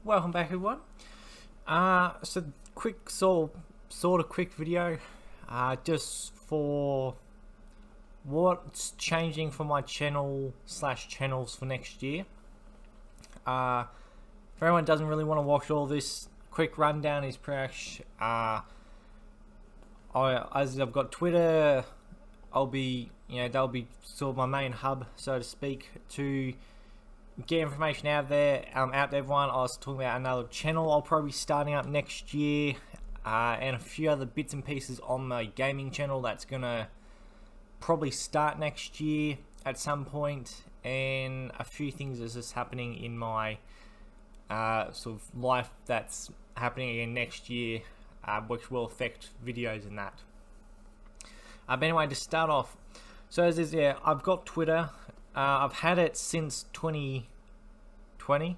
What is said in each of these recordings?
Welcome back, everyone. So quick, sort of quick video, just for what's changing for my channels for next year. For anyone who doesn't really want to watch all this, quick rundown is pretty much, as I've got Twitter, that'll be sort of my main hub, so to speak, to get information out there, out to everyone. I was talking about another channel I'll probably be starting up next year, and a few other bits and pieces on my gaming channel that's gonna probably start next year at some point, and a few things that's just happening in my sort of life that's happening again next year, which will affect videos and that. But anyway, to start off, so as is, yeah, I've got Twitter. I've had it since 2020.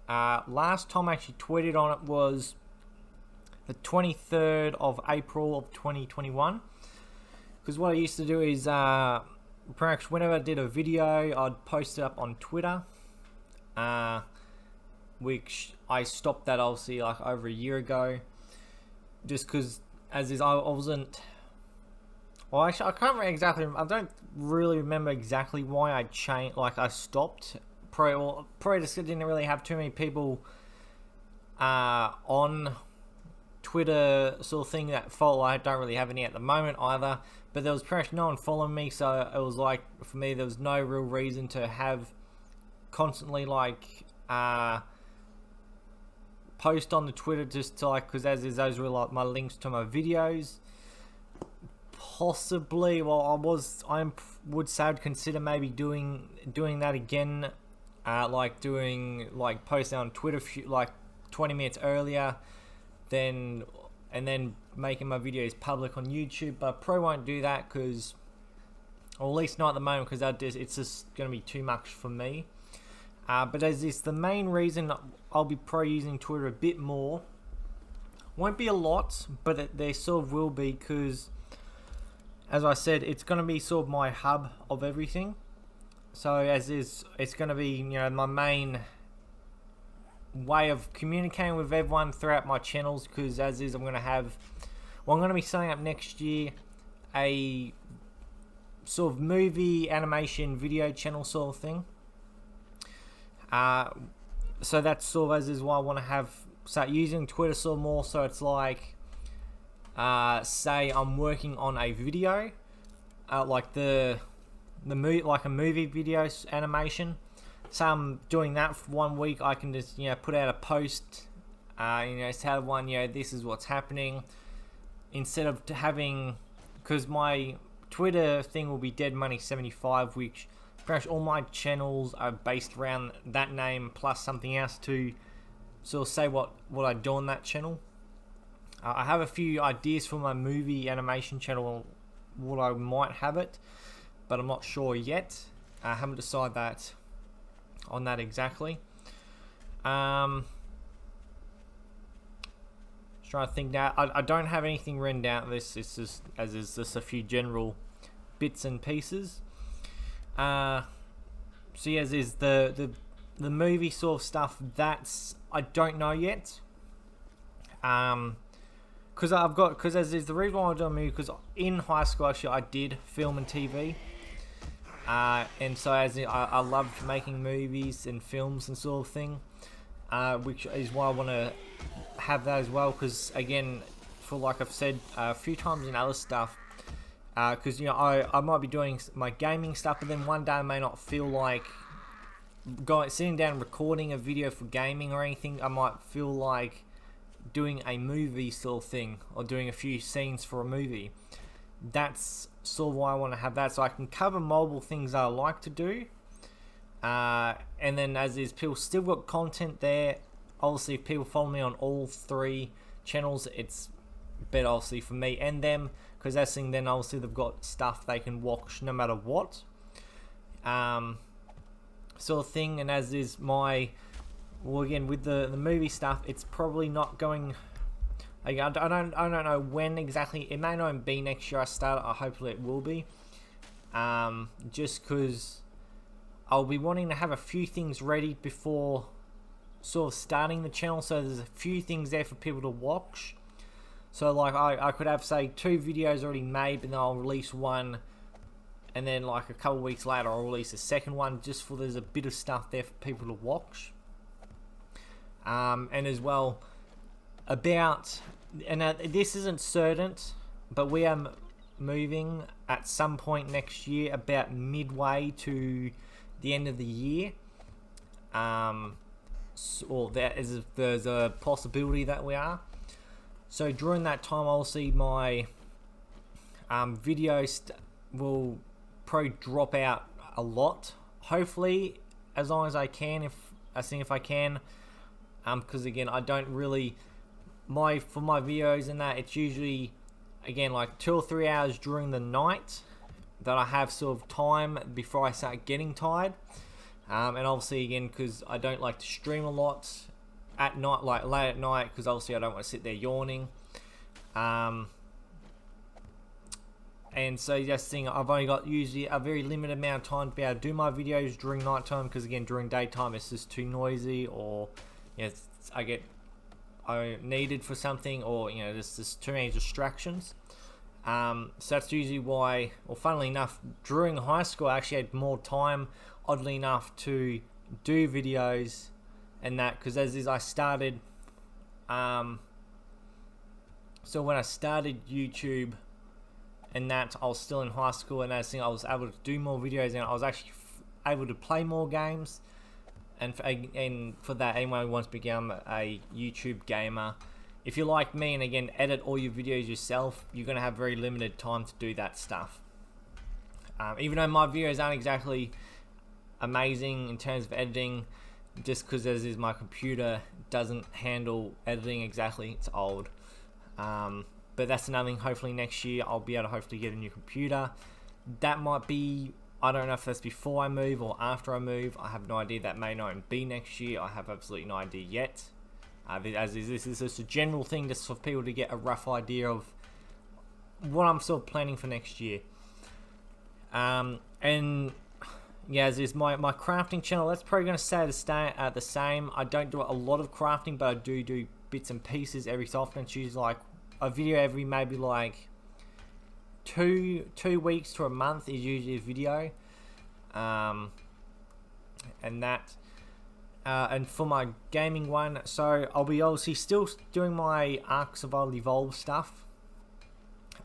Last time I actually tweeted on it was the 23rd of April of 2021. Because what I used to do is, perhaps whenever I did a video, I'd post it up on Twitter. Which I stopped that obviously like over a year ago. Just because, as is, I wasn't... Well, actually, I can't remember exactly. I don't really remember exactly why I changed. Like, I stopped. Probably just didn't really have too many people on Twitter sort of thing that follow. I don't really have any at the moment either. But there was pretty much no one following me, so it was like, for me, there was no real reason to have constantly like post on the Twitter just to like, because as is, those were like my links to my videos. Possibly, well, I would say I'd consider maybe doing that again, like posting on Twitter like 20 minutes earlier, and then making my videos public on YouTube. But I probably won't do that because, or at least not at the moment, because it's just going to be too much for me. But as this, the main reason I'll be probably using Twitter a bit more, won't be a lot, but there sort of will be, because as I said, it's going to be sort of my hub of everything. So as is, it's going to be, my main way of communicating with everyone throughout my channels, because as is, I'm going to be setting up next year a sort of movie, animation, video channel sort of thing. So that's sort of as is why I want to start using Twitter sort of more, so it's like, say I'm working on a video, like a movie video animation. So I'm doing that for 1 week. I can just put out a post, tell everyone this is what's happening, instead of having, because my Twitter thing will be Dead Money 75, which pretty much all my channels are based around that name plus something else to sort of say what I do on that channel. I have a few ideas for my movie animation channel, what I might have it, but I'm not sure yet. I haven't decided on that exactly. Just trying to think now. I don't have anything written down. It's just a few general bits and pieces. So yeah, is the movie sort of stuff, that's, I don't know yet. Because as is the reason why I do a movie, because in high school actually I did film and TV, and so I loved making movies and films and sort of thing, which is why I want to have that as well. Because again, for like I've said a few times in other stuff, because I might be doing my gaming stuff, but then one day I may not feel like sitting down and recording a video for gaming or anything. I might feel like doing a movie sort of thing, or doing a few scenes for a movie. That's sort of why I want to have that, so I can cover multiple things I like to do, and then as is, people still got content there. Obviously, if people follow me on all 3 channels, it's better obviously for me and them, because that's the thing, then obviously they've got stuff they can watch no matter what, sort of thing. And as is well, again, with the movie stuff, it's probably not going. I don't know when exactly. It may not even be next year I start. Hopefully it will be. Just because I'll be wanting to have a few things ready before sort of starting the channel, so there's a few things there for people to watch. So like I could have, say, 2 videos already made, but then I'll release one, and then like a couple weeks later I'll release a second one, just for there's a bit of stuff there for people to watch. And as well, about, and this isn't certain, but we are moving at some point next year, about midway to the end of the year. Or there's a possibility that we are. So during that time, I'll see my videos will probably drop out a lot. Hopefully, as long as I can, if I can, because again, I don't really for my videos and that, it's usually again like 2 or 3 hours during the night that I have sort of time before I start getting tired. And obviously again, because I don't like to stream a lot at night, like late at night, because obviously I don't want to sit there yawning. And so just thing, I've only got usually a very limited amount of time to be able to do my videos during nighttime, because again, during daytime it's just too noisy, or I needed for something, or there's just too many distractions. So that's usually why, well, funnily enough, during high school I actually had more time, oddly enough, to do videos and that, because as is I started, so when I started YouTube and that, I was still in high school, and as I was able to do more videos, and I was actually able to play more games, and for that, anyone who wants to become a YouTube gamer, if you're like me and again edit all your videos yourself, you're going to have very limited time to do that stuff. Even though my videos aren't exactly amazing in terms of editing, just because as is my computer doesn't handle editing exactly, it's old. But that's another thing. Hopefully next year I'll be able to hopefully get a new computer. That might be, I don't know if that's before I move or after I move. I have no idea. That may not be next year. I have absolutely no idea yet. This is just a general thing, just for people to get a rough idea of what I'm sort of planning for next year. And yeah, as is my crafting channel, that's probably going to stay the same. I don't do a lot of crafting, but I do bits and pieces every so often. It's usually like a video every maybe like two weeks to a month is usually a video. And that. And for my gaming one, so I'll be obviously still doing my Ark Survival Evolved stuff.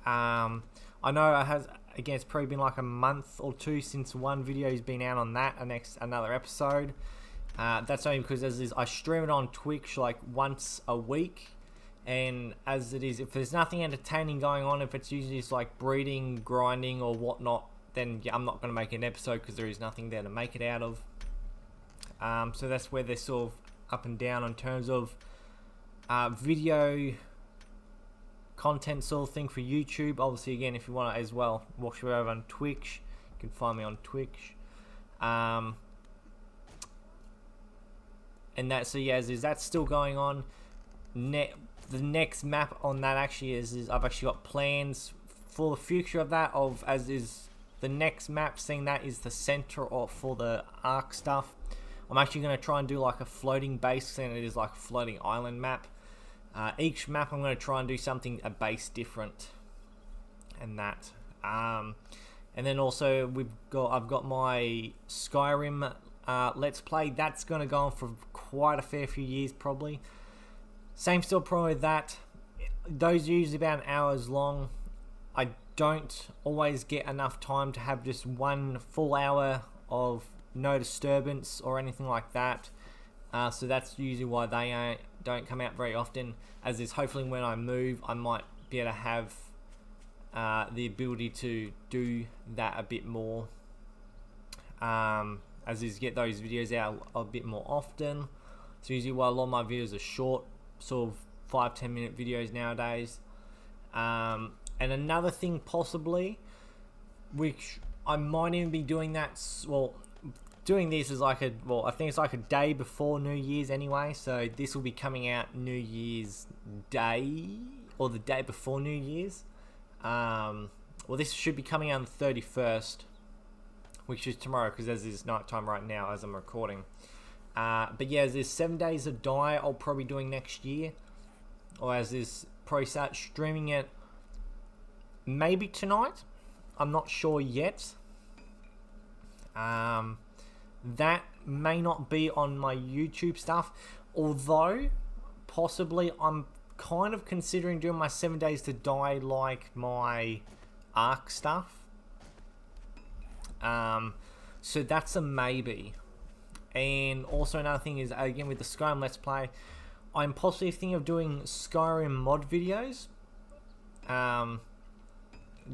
I know again, it's probably been like a month or 2 since one video has been out on that, another episode. That's only because I stream it on Twitch like once a week, and as it is, if there's nothing entertaining going on, if it's usually just like breeding, grinding or whatnot, then yeah, I'm not going to make an episode because there is nothing there to make it out of. So that's where they're sort of up and down in terms of video content sort of thing for YouTube. Obviously, again, if you want to as well watch me over on Twitch, you can find me on Twitch. And that, so yeah, that's still going on. The next map on that actually is I've actually got plans for the future of that, as is the next map, seeing that is the center for the Ark stuff. I'm actually going to try and do like a floating base, and it is like a floating island map. Each map I'm going to try and do a base different, and that. And then also I've got my Skyrim Let's Play. That's going to go on for quite a fair few years probably. Same still problem with that. Those are usually about an hour long. I don't always get enough time to have just one full hour of no disturbance or anything like that, so that's usually why they don't come out very often. As is, hopefully when I move I might be able to have the ability to do that a bit more, as is get those videos out a bit more often. It's usually why a lot of my videos are short, sort of 5-10 minute videos nowadays. And another thing possibly, which I might even be doing that, well, doing this is like I think it's like a day before New Year's anyway, so this will be coming out New Year's Day, or the day before New Year's. Well, this should be coming out on the 31st, which is tomorrow, because as is night time right now as I'm recording. But yeah, as there's 7 Days to Die, I'll probably doing next year, or as this probably start streaming it maybe tonight. I'm not sure yet. That may not be on my YouTube stuff, although possibly I'm kind of considering doing my 7 Days to Die like my Ark stuff. So that's a maybe. And also another thing is, again, with the Skyrim Let's Play, I'm possibly thinking of doing Skyrim mod videos.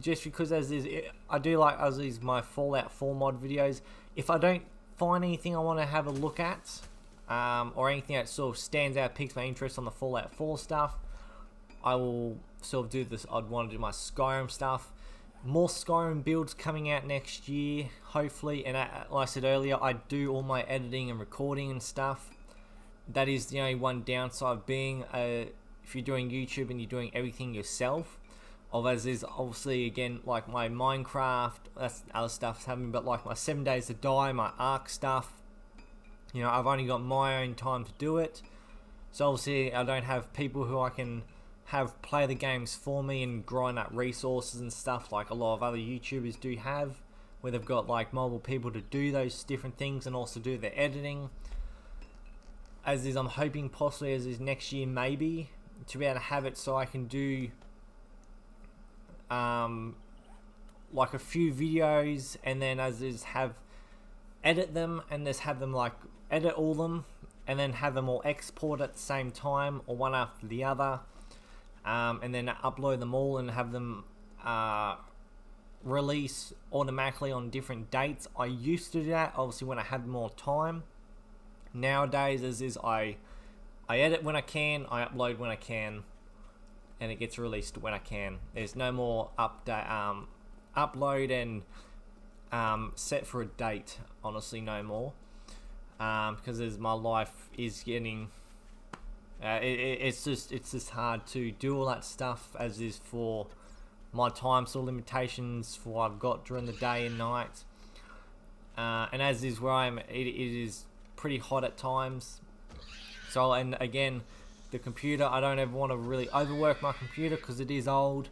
Just because as is, I do like as is my Fallout 4 mod videos. If I don't find anything I want to have a look at, or anything that sort of stands out, piques my interest on the Fallout 4 stuff, I will sort of do this. I'd want to do my Skyrim stuff. More Skyrim builds coming out next year, hopefully. And like I said earlier, I do all my editing and recording and stuff. That is the only one downside, being if you're doing YouTube and you're doing everything yourself. As is obviously, again, like my Minecraft, that's other stuff's happening, but like my 7 Days to Die, my Ark stuff, you know, I've only got my own time to do it. So obviously I don't have people who I can have play the games for me and grind up resources and stuff like a lot of other YouTubers do have, where they've got like multiple people to do those different things and also do the editing. As is, I'm hoping possibly as is next year maybe to be able to have it so I can do like a few videos, and then as is edit them and just have them like edit all them and then have them all export at the same time or one after the other. And then upload them all and have them release automatically on different dates. I used to do that obviously when I had more time. Nowadays, as is, I edit when I can, I upload when I can, and it gets released when I can. There's no more upload and set for a date. Honestly, no more, because as my life is getting. It's just hard to do all that stuff as is for my time sort of limitations for what I've got during the day and night. And as is where I am, it is pretty hot at times. So, and again, the computer, I don't ever want to really overwork my computer because it is old.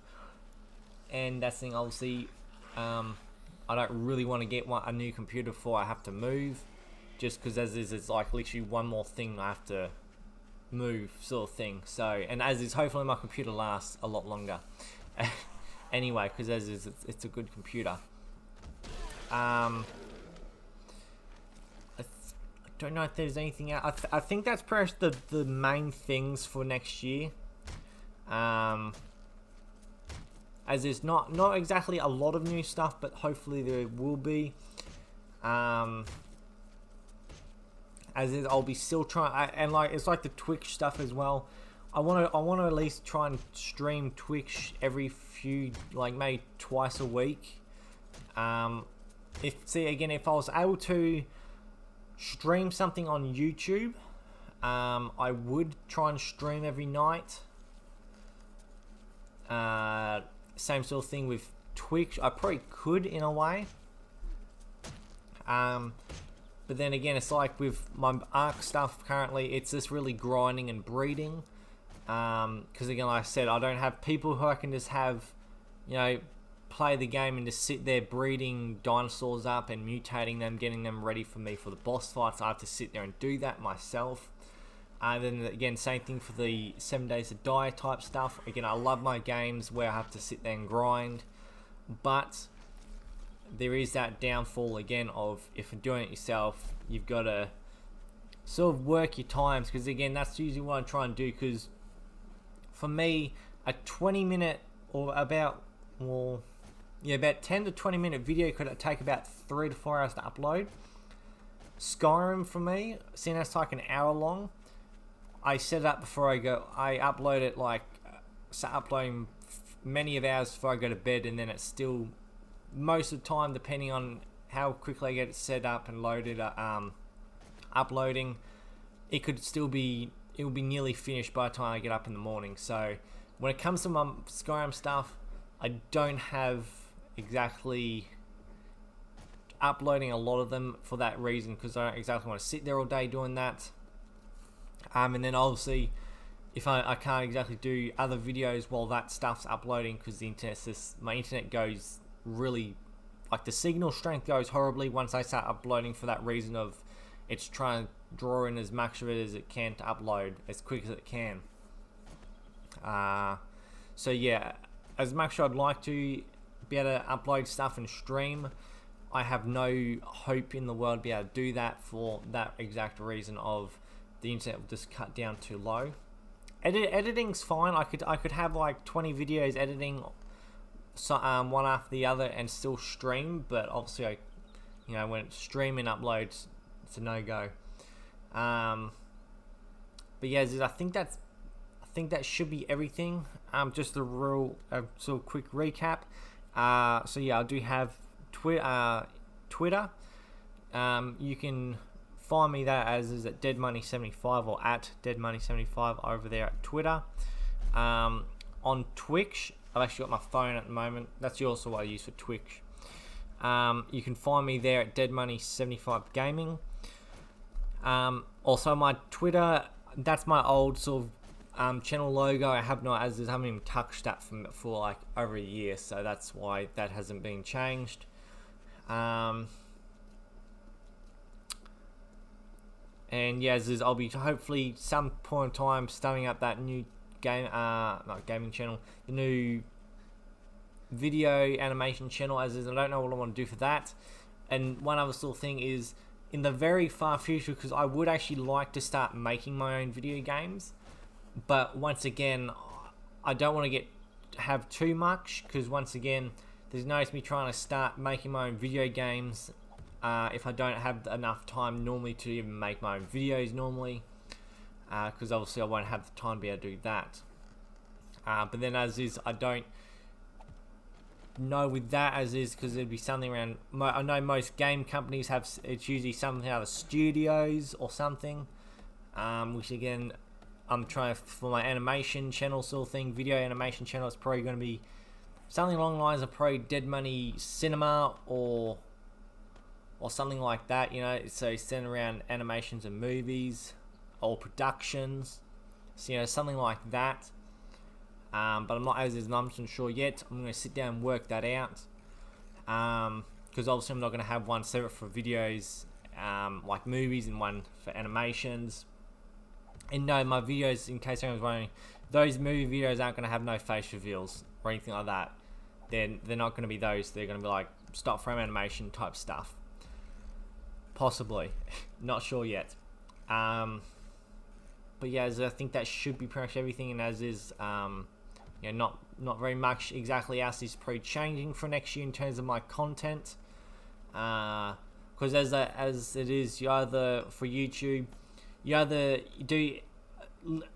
And that's the thing, obviously, I don't really want to get a new computer before I have to move. Just because as is, it's like literally one more thing I have to move sort of thing. So, and as is, hopefully my computer lasts a lot longer anyway, because as is, it's a good computer. I don't know if there's anything else. I think that's perhaps the main things for next year. As there's not exactly a lot of new stuff, but hopefully there will be. As is, I'll be still trying, and like it's like the Twitch stuff as well. I want to at least try and stream Twitch every few, like maybe twice a week. If I was able to stream something on YouTube, I would try and stream every night. Same sort of thing with Twitch. I probably could in a way. But then again, it's like with my Ark stuff currently, it's just really grinding and breeding. Because again, like I said, I don't have people who I can just have, you know, play the game and just sit there breeding dinosaurs up and mutating them, getting them ready for me for the boss fights. I have to sit there and do that myself. Then again, same thing for the 7 Days to Die type stuff. Again, I love my games where I have to sit there and grind. But there is that downfall again of if you're doing it yourself, you've got to sort of work your times, because again, that's usually what I try and do. Because for me, a 20-minute or about 10 to 20 minute video could take about 3 to 4 hours to upload. Skyrim for me, seeing that's like an hour long, I set it up before I go. I upload it start uploading many of hours before I go to bed, and then it's still most of the time, depending on how quickly I get it set up and loaded, uploading, it will be nearly finished by the time I get up in the morning. So when it comes to my Skyrim stuff, I don't have exactly uploading a lot of them for that reason, because I don't exactly want to sit there all day doing that. And then obviously, if I can't exactly do other videos while that stuff's uploading, because my internet goes really, like the signal strength goes horribly once I start uploading, for that reason of it's trying to draw in as much of it as it can to upload as quick as it can. So yeah, as much as I'd like to be able to upload stuff and stream, I have no hope in the world to be able to do that, for that exact reason of the internet will just cut down too low. Editing's fine. I could have like 20 videos editing, one after the other, and still stream. But obviously, when it's streaming uploads, it's a no-go. But yeah, I think that should be everything. Just a real sort of quick recap. So yeah, I do have Twitter. You can find me there as is at DeadMoney75, or at DeadMoney75 over there at Twitter. On Twitch, I've actually got my phone at the moment. That's also what I use for Twitch. You can find me there at DeadMoney75 Gaming. Also my Twitter, that's my old sort of channel logo. I haven't even touched that for like over a year, so that's why that hasn't been changed. And yeah, I'll be hopefully some point in time starting up that new gaming channel, the new video animation channel. I don't know what I want to do for that. And one other sort of thing is, in the very far future, because I would actually like to start making my own video games, but once again, I don't want to have too much, because once again, there's no use me trying to start making my own video games if I don't have enough time normally to even make my own videos normally, because obviously I won't have the time to be able to do that. But then as is, I don't know with that as is, because it'd be something around, I know most game companies have, it's usually something out of studios or something, which again, I'm trying for my animation channel sort of thing, video animation channel. It's probably going to be something along the lines of probably Dead Money Cinema or something like that, so centered around animations and movies or productions, so something like that. But I'm not sure yet. I'm going to sit down and work that out, because obviously I'm not going to have one separate for videos like movies and one for animations. And no, my videos, in case anyone's wondering, those movie videos aren't going to have no face reveals or anything like that. They're not going to be those. They're going to be like stop frame animation type stuff. Possibly. Not sure yet. But yeah, I think that should be pretty much everything. And as is, not very much exactly else is probably changing for next year in terms of my content. Because as it is, you either for YouTube, you do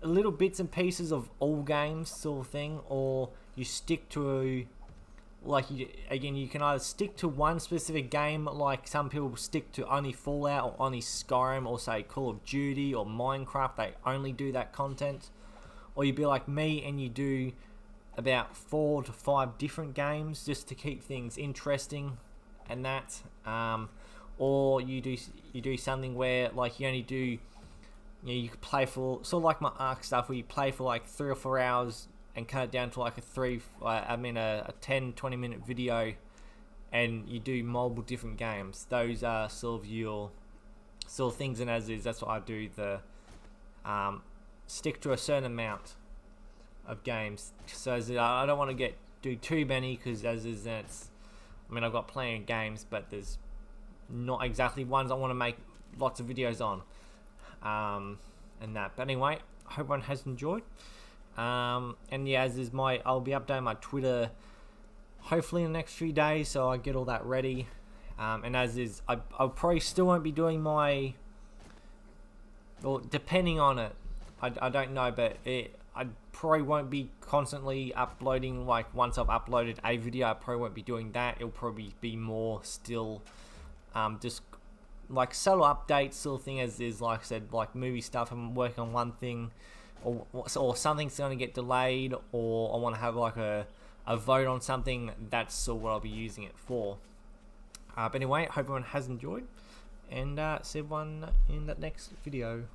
little bits and pieces of all games sort of thing, or you stick to, you can either stick to one specific game, like some people stick to only Fallout or only Skyrim, or say Call of Duty or Minecraft, they only do that content, or you'd be like me and you do about 4 to 5 different games just to keep things interesting and that, or you do something where like you only do, you could play for sort of like my Ark stuff, where you play for like 3 or 4 hours and cut it down to like a 10-20 minute video, and you do multiple different games. Those are sort of your sort of things, and as is, that's what I do. Stick to a certain amount of games. So as I don't want to do too many, because as is, then I've got plenty of games, but there's not exactly ones I want to make lots of videos on, and that. But anyway, I hope everyone has enjoyed. And yeah, as is I'll be updating my Twitter hopefully in the next few days, so I get all that ready. And as is, I probably still won't be doing depending on it, I don't know, but I probably won't be constantly uploading. Like once I've uploaded a video, I probably won't be doing that. It'll probably be more still, just like subtle updates sort of thing, as is, like I said, like movie stuff. I'm working on one thing, or something's going to get delayed, or I want to have like a vote on something. That's sort of what I'll be using it for. But anyway, hope everyone has enjoyed, and see everyone in that next video.